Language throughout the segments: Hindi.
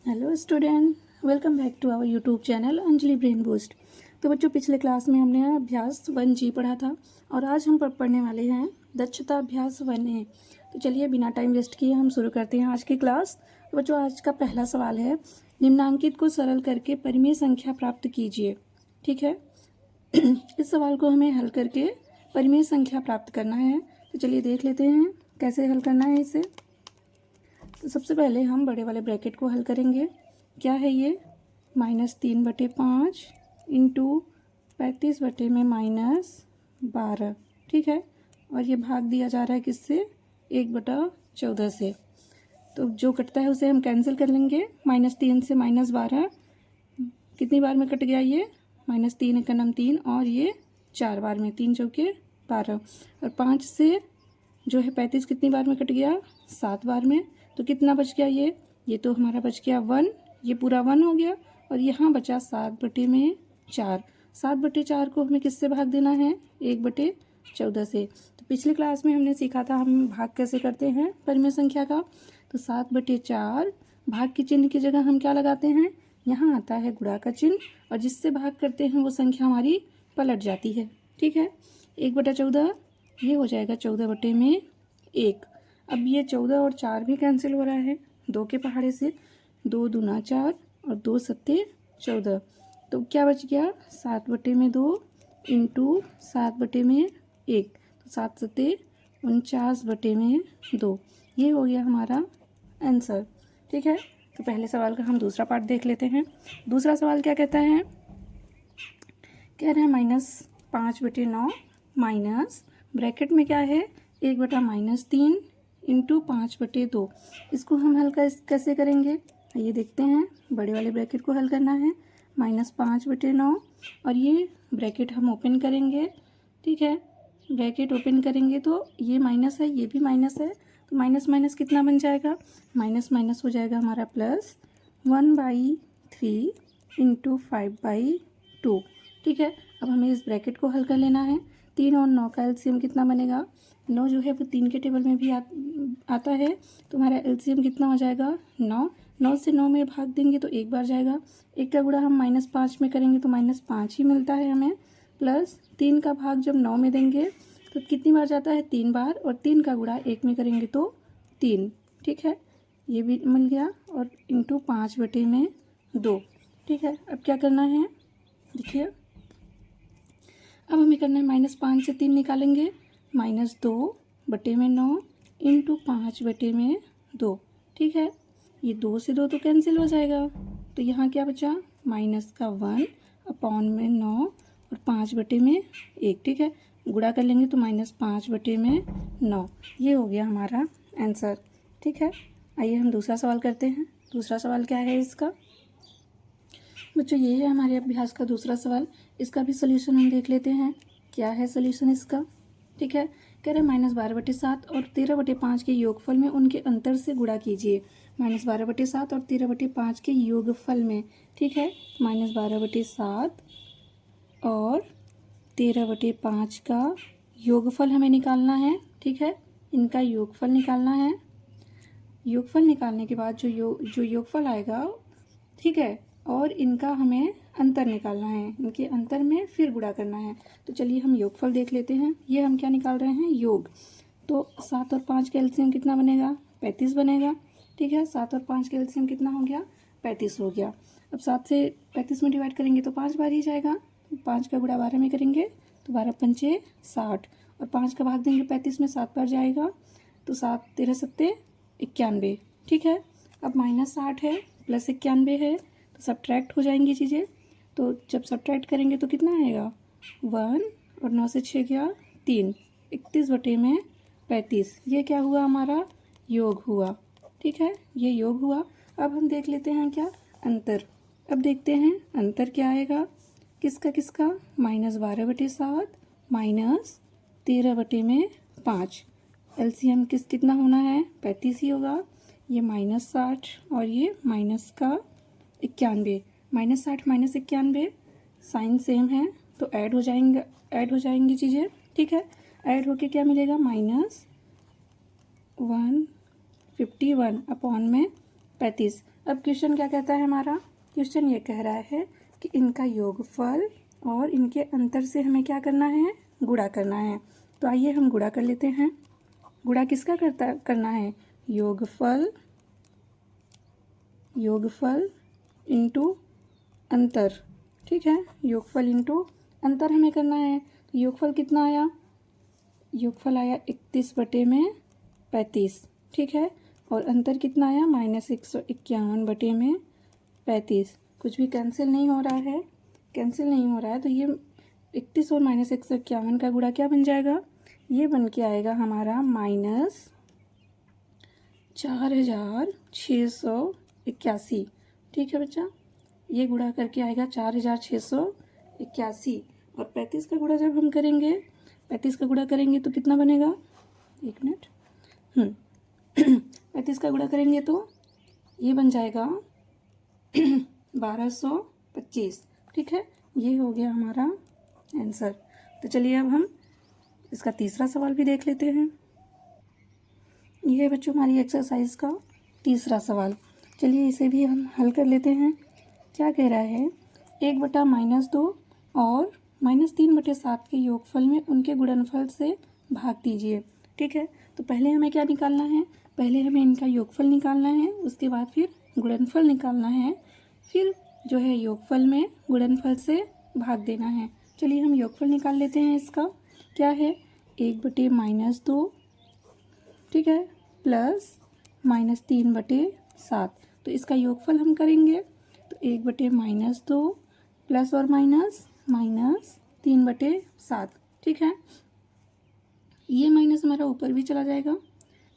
Hello student, welcome back to our YouTube channel Anjali brain boost. तो बच्चों, पिछले क्लास में हमने अभ्यास 1G पढ़ा था और आज हम पढ़ने वाले हैं दक्षता अभ्यास 1A। तो चलिए बिना टाइम वेस्ट किए हम शुरू करते हैं आज की क्लास। तो बच्चों, आज का पहला सवाल है, निम्नांकित को सरल करके परिमेय संख्या प्राप्त कीजिए। ठीक है, इस सवाल को हमें हल करके परिमेय संख्या प्राप्त करना है। तो चलिए देख लेते हैं कैसे हल करना है इसे। तो सबसे पहले हम बड़े वाले ब्रैकेट को हल करेंगे। क्या है ये? -3/5 इंटू 35 में -12। ठीक है, और ये भाग दिया जा रहा है किससे? 1/14 से। तो जो कटता है उसे हम कैंसिल कर लेंगे। -3 से -12 कितनी बार में कट गया ये? -3 × 3 और ये 4 बार में, 3 चौके 12। और 5 से जो है 35 कितनी बार में कट गया? 7 बार में। तो कितना बच गया ये तो हमारा बच गया 1। ये पूरा 1 हो गया और यहाँ बचा 7/4। 7/4 को हमें किससे भाग देना है? 1/14 से। तो पिछली क्लास में हमने सीखा था हम भाग कैसे करते हैं परिमेय संख्या का। तो 7/4 भाग के चिन्ह की जगह हम क्या लगाते हैं? यहाँ आता है गुणा का चिन्ह और जिससे भाग करते हैं वो संख्या हमारी पलट जाती है। ठीक है, 1/14 ये हो जाएगा 14/1। अब ये 14 और 4 भी कैंसिल हो रहा है 2 के पहाड़े से। 2 दूना 4 और 2 सत्ते 14। तो क्या बच गया? 7/2 इंटू 7/1। तो 7 सत्ते 49/2। ये हो गया हमारा आंसर। ठीक है, तो पहले सवाल का हम दूसरा पार्ट देख लेते हैं। दूसरा सवाल क्या कहता है? कह रहे हैं -5/9 माइनस ब्रैकेट में क्या है? 1/-3 इंटू 5/2। इसको हम हल कैसे करेंगे? ये देखते हैं। बड़े वाले ब्रैकेट को हल करना है। -5/9 और ये ब्रैकेट हम ओपन करेंगे। ठीक है, ब्रैकेट ओपन करेंगे तो ये माइनस है, ये भी माइनस है। तो माइनस माइनस कितना बन जाएगा? माइनस माइनस हो जाएगा हमारा प्लस 1/3 इंटू 5/2। ठीक है, अब हमें इस ब्रैकेट को हल कर लेना है। 3 और 9 का एलसीएम कितना बनेगा? 9 जो है वो 3 के टेबल में भी आता है। तो हमारा एलसीएम कितना हो जाएगा? 9। 9 से 9 में भाग देंगे तो एक बार जाएगा। 1 का गुणा हम -5 में करेंगे तो -5 ही मिलता है हमें। प्लस 3 का भाग जब 9 में देंगे तो कितनी बार जाता है? 3 बार। और 3 का गुणा 1 में करेंगे तो 3। ठीक है, ये भी मिल गया। और इंटू 5/2। ठीक है, अब क्या करना है देखिए, अब हमें करना है -5 से 3 निकालेंगे। -2/9 इंटू 5/2। ठीक है, ये 2 से 2 तो कैंसिल हो जाएगा। तो यहाँ क्या बचा? -1/9 और 5/1। ठीक है, गुणा कर लेंगे तो -5/9। ये हो गया हमारा आंसर। ठीक है, आइए हम दूसरा सवाल करते हैं। दूसरा सवाल क्या है इसका? बच्चों, ये है हमारे अभ्यास का दूसरा सवाल। इसका भी सोल्यूशन हम देख लेते हैं। क्या है सोल्यूशन इसका? ठीक है, कह रहे हैं -12/7 और 13/5 के योगफल में उनके अंतर से गुणा कीजिए। -12/7 और 13/5 के योगफल में। ठीक है, -12/7 और 13/5 का योगफल हमें निकालना है। ठीक है, इनका योगफल निकालना है। योगफल निकालने के बाद जो योगफल आएगा, ठीक है, और इनका हमें अंतर निकालना है। इनके अंतर में फिर गुणा करना है। तो चलिए हम योगफल देख लेते हैं। ये हम क्या निकाल रहे हैं? योग। तो 7 और 5 का एलसीएम कितना बनेगा? 35 बनेगा। ठीक है, 7 और 5 का एलसीएम कितना हो गया? 35 हो गया। अब 7 से 35 में डिवाइड करेंगे तो 5 बार ही जाएगा। 5 का गुणा 12 में करेंगे तो 12×5 = 60 और 5 का भाग देंगे 35 में 7 बार जाएगा। तो 7 13 सत्ते 91। ठीक है, अब -60 है प्लस 91 है तो सब्ट्रैक्ट हो जाएंगी चीज़ें। तो जब सब्ट्रैक्ट करेंगे तो कितना आएगा? 1 और 9 से 6 गया 3। 31/35। ये क्या हुआ? हमारा योग हुआ। ठीक है, ये योग हुआ। अब हम देख लेते हैं क्या? अंतर। अब देखते हैं अंतर क्या आएगा किसका किसका? -12/7 -13/5। एलसीएम कितना होना है? 35 ही होगा। ये -60 और ये -91। -60 -91 साइन सेम है तो ऐड हो जाएंगी चीज़ें। ठीक है, ऐड होके क्या मिलेगा? -151/35। 35। अब क्वेश्चन क्या कहता है हमारा? क्वेश्चन ये कह रहा है कि इनका योगफल और इनके अंतर से हमें क्या करना है? गुणा करना है। तो आइए हम गुणा कर लेते हैं। गुणा किसका करना है? योगफल इंटू अंतर। ठीक है, योगफल इंटू अंतर हमें करना है। तो योगफल कितना आया? योगफल आया 31/35। ठीक है, और अंतर कितना आया? -151/35। कुछ भी कैंसिल नहीं हो रहा है, तो ये 31 और -151 का गुणा क्या बन जाएगा? ये बन के आएगा हमारा -4681। ठीक है बच्चा, ये गुणा करके आएगा 4681। और 35 का गुणा जब हम करेंगे, 35 का गुणा करेंगे तो कितना बनेगा? 1 मिनट। 35 का गुणा करेंगे तो ये बन जाएगा 1225। ठीक है, ये हो गया हमारा आंसर। तो चलिए अब हम इसका तीसरा सवाल भी देख लेते हैं। ये है बच्चों हमारी एक्सरसाइज का तीसरा सवाल। चलिए इसे भी हम हल कर लेते हैं। क्या कह रहा है? 1/-2 और -3/7 के योगफल में उनके गुणनफल से भाग दीजिए। ठीक है, तो पहले हमें क्या निकालना है? पहले हमें इनका योगफल निकालना है, उसके बाद फिर गुणनफल निकालना है, फिर जो है योगफल में गुणनफल से भाग देना है। चलिए हम योगफल निकाल लेते हैं। इसका क्या है? 1/-2, ठीक है, प्लस -3/7। तो इसका योगफल हम करेंगे तो 1/-2 प्लस और माइनस -3/7। ठीक है, ये माइनस हमारा ऊपर भी चला जाएगा,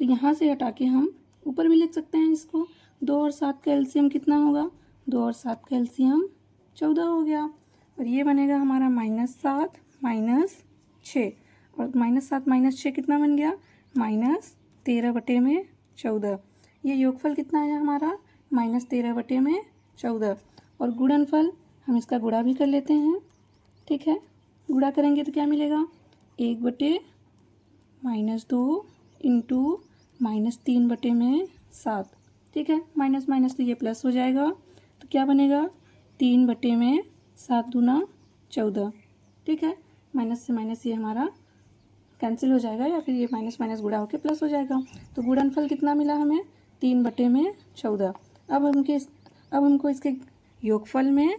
तो यहाँ से हटा के हम ऊपर भी लिख सकते हैं इसको। 2 और 7 का एलसीएम कितना होगा? 2 और 7 का एलसीएम 14 हो गया। और ये बनेगा हमारा -7 -6, और -7 -6 कितना बन गया? -13/14। ये योगफल कितना आया हमारा? -13/14। और गुणनफल हम इसका गुणा भी कर लेते हैं। ठीक है, गुणा करेंगे तो क्या मिलेगा? 1/-2 इंटू -3/7। ठीक है, माइनस माइनस तो ये प्लस हो जाएगा, तो क्या बनेगा? 3/7 दूना 14। ठीक है, माइनस से माइनस ये हमारा कैंसिल हो जाएगा, या फिर ये माइनस माइनस गुणा होकर प्लस हो जाएगा। तो गुणनफल कितना मिला हमें? 3/14। अब हमको इसके योगफल में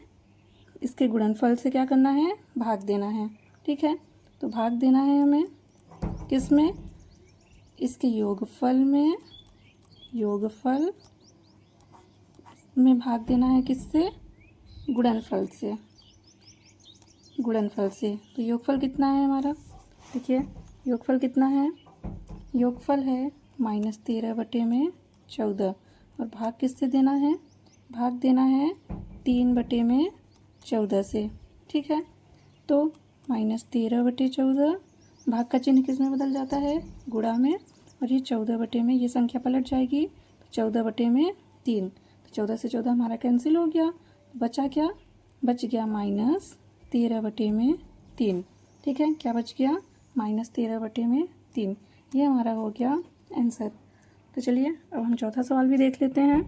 इसके गुणनफल से क्या करना है? भाग देना है। ठीक है, तो भाग देना है हमें किस में? इसके योगफल में भाग देना है किससे? गुणनफल से। तो योगफल कितना है हमारा? देखिए योगफल कितना है? योगफल है -13/14, और भाग किससे देना है? भाग देना है 3/14 से। ठीक है, तो -13/14, भाग का चिन्ह किस में बदल जाता है? गुणा में, और ये 14 में ये संख्या पलट जाएगी, तो 14/3। तो 14 से 14 हमारा कैंसिल हो गया, बचा क्या? बच गया -13/3। ठीक है, क्या बच गया? -13/3। ये हमारा हो गया आंसर। तो चलिए अब हम चौथा सवाल भी देख लेते हैं।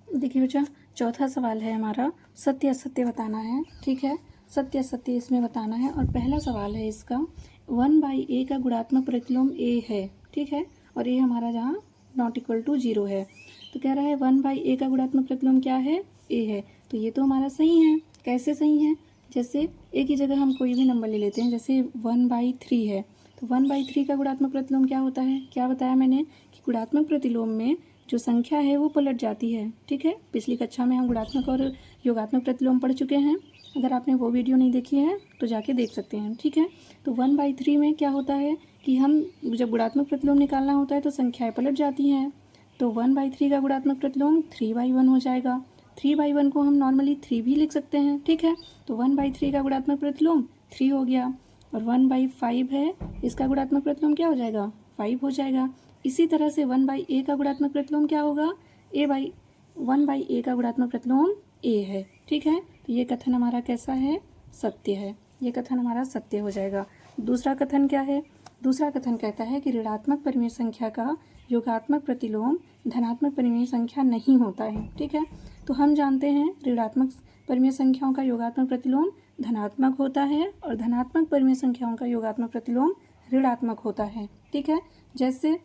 देखिए बच्चा, चौथा सवाल है हमारा सत्य असत्य बताना है। ठीक है, सत्य असत्य इसमें बताना है। और पहला सवाल है इसका 1/a का गुणात्मक प्रतिलोम a है। ठीक है, और ये हमारा जहाँ ≠0 है, तो कह रहा है 1/a का गुणात्मक प्रतिलोम क्या है? a है। तो ये तो हमारा सही है। कैसे सही है? जैसे a की जगह हम कोई भी नंबर ले लेते हैं, जैसे 1/3 है, तो 1/3 का गुणात्मक प्रतिलोम क्या होता है? क्या बताया मैंने कि गुणात्मक प्रतिलोम में जो संख्या है वो पलट जाती है। ठीक है, पिछली कक्षा में हम गुणात्मक और योगात्मक प्रतिलोम पढ़ चुके हैं। अगर आपने वो वीडियो नहीं देखी है तो जाके देख सकते हैं। ठीक है, तो 1/3 में क्या होता है कि हम जब गुणात्मक प्रतिलोम निकालना होता है तो संख्याएं पलट जाती हैं। तो 1/3 का गुणात्मक प्रतिलोम 3/1 हो जाएगा। 3/1 को हम नॉर्मली 3 भी लिख सकते हैं। ठीक है, तो 1/3 का गुणात्मक प्रतिलोम 3 हो गया। और 1/5 है, इसका गुणात्मक प्रतिलोम क्या हो जाएगा? 5 हो जाएगा। इसी तरह से 1/a का गुणात्मक प्रतिलोम क्या होगा? 1/a का गुणात्मक प्रतिलोम a है। ठीक है, तो ये कथन हमारा कैसा है? सत्य है। ये कथन हमारा सत्य हो जाएगा। दूसरा कथन क्या है? दूसरा कथन कहता है कि ऋणात्मक परिमेय संख्या का योगात्मक प्रतिलोम धनात्मक परिमेय संख्या नहीं होता है। ठीक है, तो हम जानते हैं ऋणात्मक परिमेय संख्याओं का योगात्मक प्रतिलोम धनात्मक होता है और धनात्मक परिमेय संख्याओं का योगात्मक प्रतिलोम ऋणात्मक होता है। ठीक है, जैसे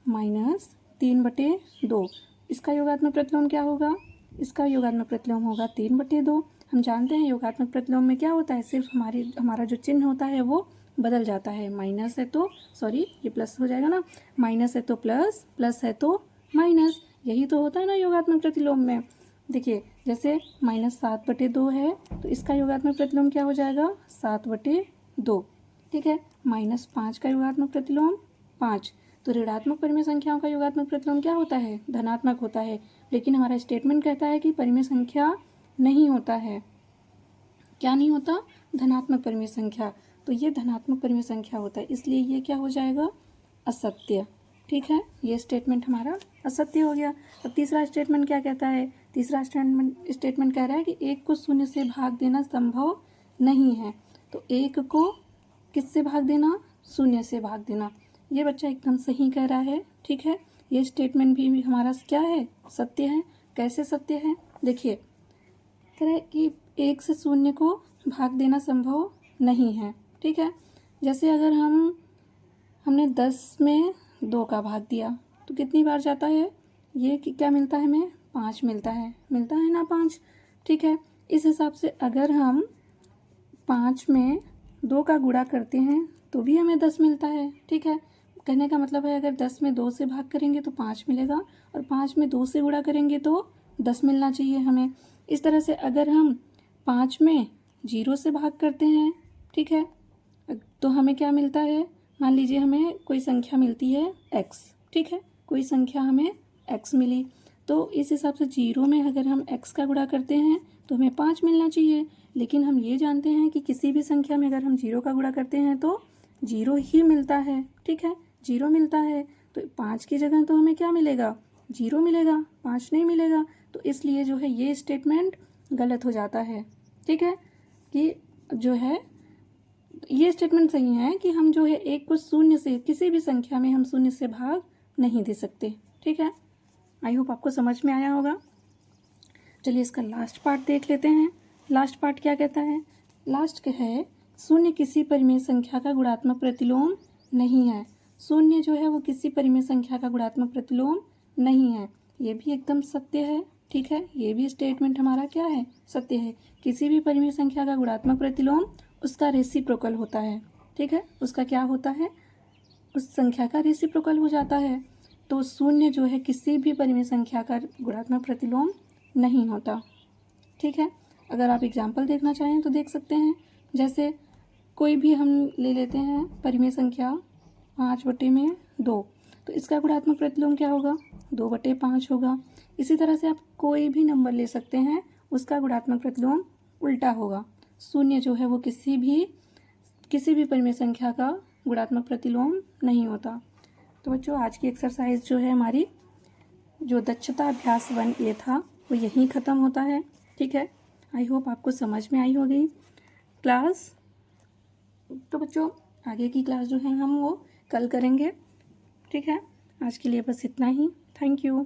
-3/2, इसका योगात्मक प्रतिलोम क्या होगा? इसका योगात्मक प्रतिलोम होगा 3/2। हम जानते हैं योगात्मक प्रतिलोम में क्या होता है, सिर्फ हमारा जो चिन्ह होता है वो बदल जाता है। माइनस है तो सॉरी ये प्लस हो जाएगा ना, माइनस है तो प्लस, प्लस है तो माइनस, यही तो होता है ना योगात्मक प्रतिलोम में। देखिए जैसे -7/2 है तो इसका योगात्मक प्रतिलोम क्या हो जाएगा? 7/2। ठीक है, -5 का योगात्मक प्रतिलोम 5। तो ऋणात्मक परिमेय संख्याओं का योगात्मक प्रतिलोम क्या होता है? धनात्मक होता है। लेकिन हमारा स्टेटमेंट कहता है कि परिमेय संख्या नहीं होता है। क्या नहीं होता? धनात्मक परिमेय संख्या। तो ये धनात्मक परिमेय संख्या होता है, इसलिए ये क्या हो जाएगा? असत्य। ठीक है, ये स्टेटमेंट हमारा असत्य हो गया। अब तीसरा स्टेटमेंट क्या कहता है? तीसरा स्टेटमेंट कह रहा है कि 1 को 0 से भाग देना संभव नहीं है। तो 1 को किससे भाग देना? 0 से भाग देना। ये बच्चा एकदम सही कह रहा है। ठीक है, ये स्टेटमेंट भी हमारा क्या है? सत्य है। कैसे सत्य है? देखिए कह रहा है कि 1 से 0 को भाग देना संभव नहीं है। ठीक है, जैसे अगर हमने 10 में 2 का भाग दिया तो कितनी बार जाता है? ये क्या मिलता है हमें? 5 मिलता है ना 5। ठीक है, इस हिसाब से अगर हम 5 में 2 का गुणा करते हैं तो भी हमें 10 मिलता है। ठीक है, कहने का मतलब है अगर 10 में 2 से भाग करेंगे तो 5 मिलेगा और 5 में 2 से गुणा करेंगे तो 10 मिलना चाहिए हमें। इस तरह से अगर हम 5 में 0 से भाग करते हैं, ठीक है, तो हमें क्या मिलता है? मान लीजिए हमें कोई संख्या मिलती है x। ठीक है, कोई संख्या हमें x मिली, तो इस हिसाब से 0 में अगर हम x का गुणा करते हैं तो हमें 5 मिलना चाहिए। लेकिन हम ये जानते हैं कि किसी भी संख्या में अगर हम 0 का गुणा करते हैं तो 0 ही मिलता है। ठीक है, 0 मिलता है, तो 5 की जगह तो हमें क्या मिलेगा? 0 मिलेगा, 5 नहीं मिलेगा। तो इसलिए जो है ये स्टेटमेंट गलत हो जाता है। ठीक है, कि जो है ये स्टेटमेंट सही है कि हम जो है 1 को 0 से, किसी भी संख्या में हम 0 से भाग नहीं दे सकते। ठीक है, आई होप आपको समझ में आया होगा। चलिए इसका लास्ट पार्ट देख लेते हैं। लास्ट पार्ट क्या कहता है? लास्ट है 0 किसी परिमेय संख्या का गुणात्मक प्रतिलोम नहीं है। 0 जो है वो किसी परिमेय संख्या का गुणात्मक प्रतिलोम नहीं है। ये भी एकदम सत्य है। ठीक है, ये भी स्टेटमेंट हमारा क्या है? सत्य है। किसी भी परिमेय संख्या का गुणात्मक प्रतिलोम उसका रेसिप्रोकल होता है। ठीक है, उसका क्या होता है? उस संख्या का रेसिप्रोकल हो जाता है। तो 0 जो है किसी भी परिमेय संख्या का गुणात्मक प्रतिलोम नहीं होता। ठीक है, अगर आप एग्जाम्पल देखना चाहें तो देख सकते हैं। जैसे कोई भी हम ले लेते हैं परिमेय संख्या 5/2, तो इसका गुणात्मक प्रतिलोम क्या होगा? 2/5 होगा। इसी तरह से आप कोई भी नंबर ले सकते हैं, उसका गुणात्मक प्रतिलोम उल्टा होगा। 0 जो है वो किसी भी परिमेय संख्या का गुणात्मक प्रतिलोम नहीं होता। तो बच्चों आज की एक्सरसाइज जो है हमारी, जो दक्षता अभ्यास 1A था वो यहीं ख़त्म होता है। ठीक है, आई होप आपको समझ में आई होगी क्लास। तो बच्चों आगे की क्लास जो है हम वो कल करेंगे। ठीक है, आज के लिए बस इतना ही। Thank you.